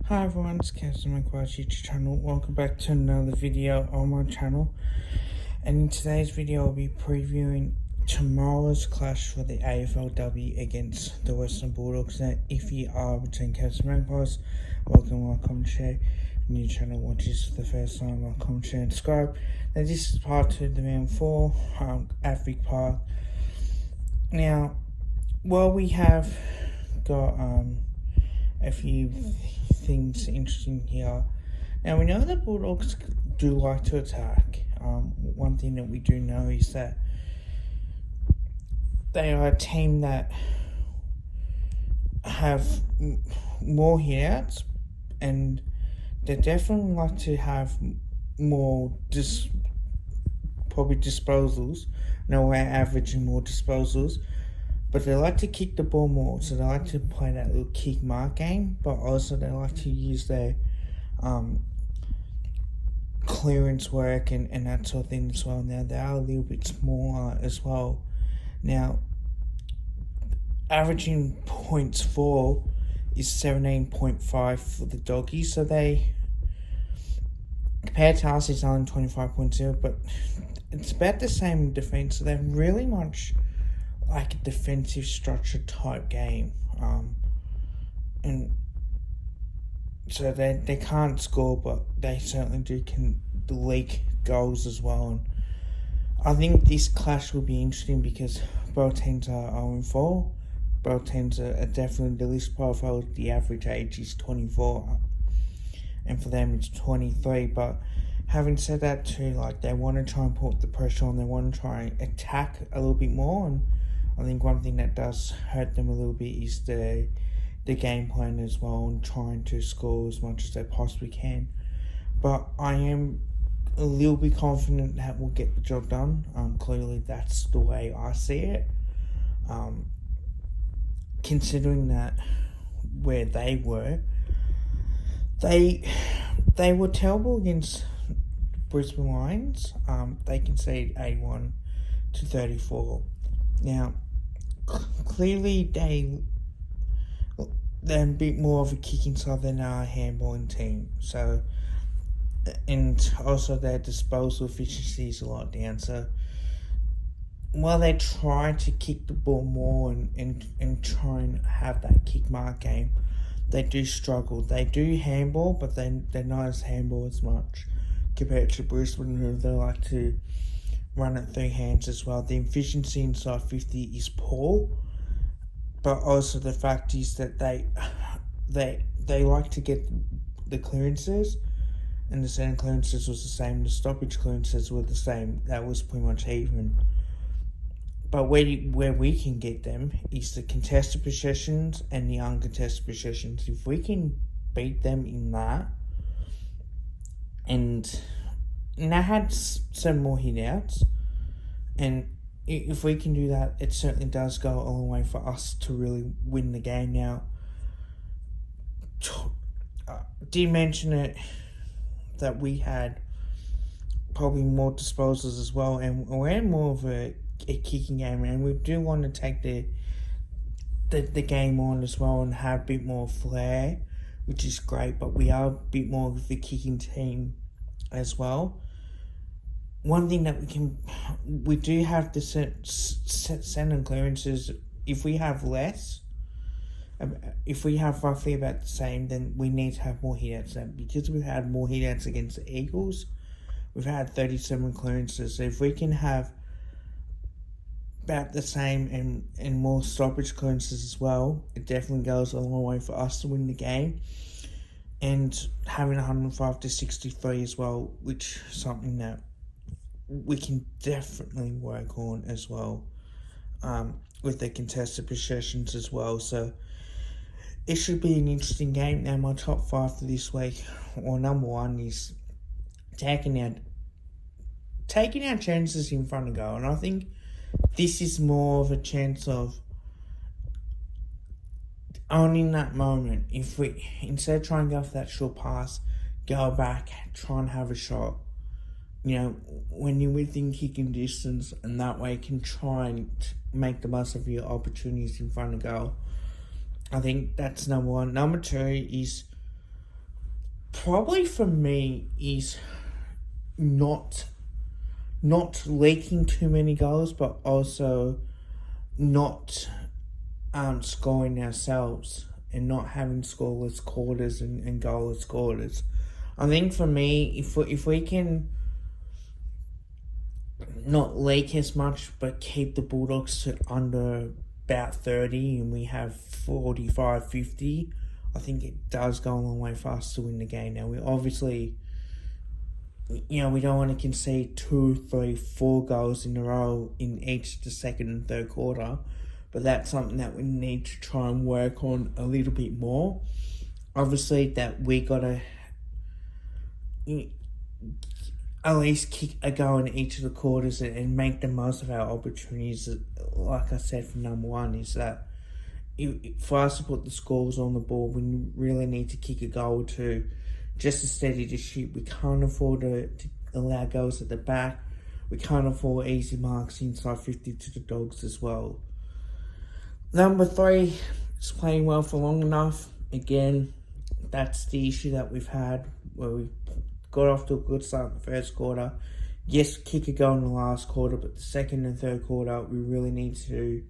Hi everyone, it's Captain McQuarrie's YouTube channel. Welcome back to another video on my channel. And in today's video, I'll be previewing tomorrow's clash for the AFLW against the Western Bulldogs. Now, if you are returning Captain McQuarrie's, welcome, share. New channel watches for the first time, welcome, share, and subscribe. Now, this is part 2 of the round 4 at Vic Park. Now, while we have got a few things interesting here. Now, we know that Bulldogs do like to attack. One thing that we do know is that they are a team that have more hitouts, and they definitely like to have more disposals. No, we're averaging more disposals. But they like to kick the ball more, so they like to play that little kick mark game, but also they like to use their clearance work and that sort of thing as well. Now, they are a little bit smaller as well. Now, averaging points for is 17.5 for the Doggies, so they, compared to us, it's only 25.0, but it's about the same in defence, so they're really much like a defensive structure type game, and so they can't score, but they certainly can leak goals as well. And I think this clash will be interesting because both teams are 0-4. Both teams are definitely the list profile. The average age is 24, and for them it's 23. But having said that too, like, they want to try and put the pressure on. They want to try and attack a little bit more, and I think one thing that does hurt them a little bit is the game plan as well, and trying to score as much as they possibly can. But I am a little bit confident that we'll get the job done. Clearly that's the way I see it. Considering that where they were terrible against Brisbane Lions. They conceded 81 to 34. Now, clearly they're a bit more of a kicking side than a handballing team. So, and also their disposal efficiency is a lot down. So, while they try to kick the ball more and try and have that kick mark game, they do struggle. They do handball, but they're not as handball as much compared to Brisbane, who they like to run it through hands as well. The efficiency inside 50 is poor, but also the fact is that they like to get the clearances, and the centre clearances was the same, the stoppage clearances were the same. That was pretty much even. But where we can get them is the contested possessions and the uncontested possessions. If we can beat them in that, and they had some more hitouts, and if we can do that, it certainly does go a long way for us to really win the game. Now, did mention it that we had probably more disposals as well, and we're in more of a kicking game, and we do want to take the game on as well and have a bit more flair, which is great, but we are a bit more of the kicking team as well. One thing that we do have the centre clearances. If we have less, if we have roughly about the same, then we need to have more hitouts. And because we've had more hitouts against the Eagles, we've had 37 clearances. So if we can have about the same and more stoppage clearances as well, it definitely goes a long way for us to win the game. And having 105 to 63 as well, which is something that we can definitely work on as well, with the contested possessions as well. So it should be an interesting game. Now, my top 5 for this week, or number 1, is taking our chances in front of goal. And I think this is more of a chance of owning that moment. If we, instead of trying to go for that short pass, go back, try and have a shot. You know, when you're within kicking distance, and that way can try and make the most of your opportunities in front of goal. I think that's number 1. Number 2 is probably for me is not leaking too many goals, but also not scoring ourselves and not having scoreless quarters and goalless quarters. I think for me, if we can not leak as much, but keep the Bulldogs to under about 30 and we have 45, 50, I think it does go a long way for us to win the game. Now, we obviously, we don't want to concede 2, 3, 4 goals in a row in each the second and third quarter, but that's something that we need to try and work on a little bit more. Obviously, that we got to at least kick a goal in each of the quarters and make the most of our opportunities. Like I said, for number one, is that for us to put the scores on the board, we really need to kick a goal or two just to steady the ship. We can't afford to allow goals at the back. We can't afford easy marks inside 50 to the Dogs as well. Number 3 is playing well for long enough. Again, that's the issue that we've had, where we got off to a good start in the first quarter. Yes, kick a goal in the last quarter, but the second and third quarter, we really need to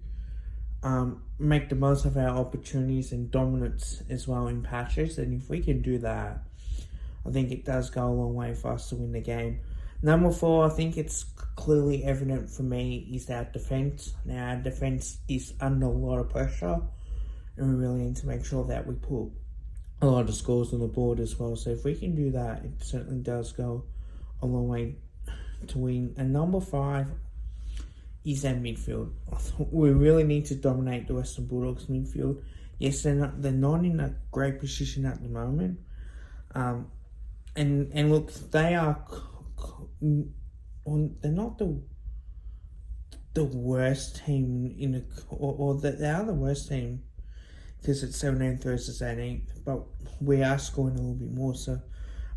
make the most of our opportunities and dominance as well in patches. And if we can do that, I think it does go a long way for us to win the game. Number 4, I think it's clearly evident for me, is our defence. Now, our defence is under a lot of pressure, and we really need to make sure that we put a lot of scores on the board as well. So if we can do that, it certainly does go a long way to win. And number 5 is our midfield. We really need to dominate the Western Bulldogs midfield. Yes, they're not in a great position at the moment. And look, they are they're not the worst team in they are the worst team, because it's 17th versus 18th, but we are scoring a little bit more. So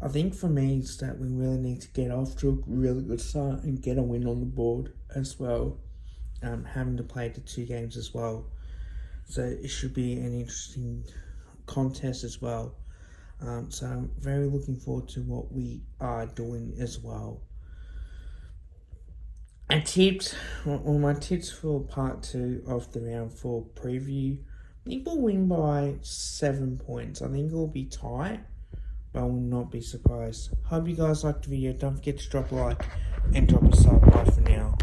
I think for me, it's that we really need to get off to a really good start and get a win on the board as well, having to play the 2 games as well. So it should be an interesting contest as well. So I'm very looking forward to what we are doing as well. And tips, my tips for part 2 of the round 4 preview, I think we'll win by 7 points. I think it will be tight, but I will not be surprised. Hope you guys liked the video. Don't forget to drop a like and drop a sub. Bye for now.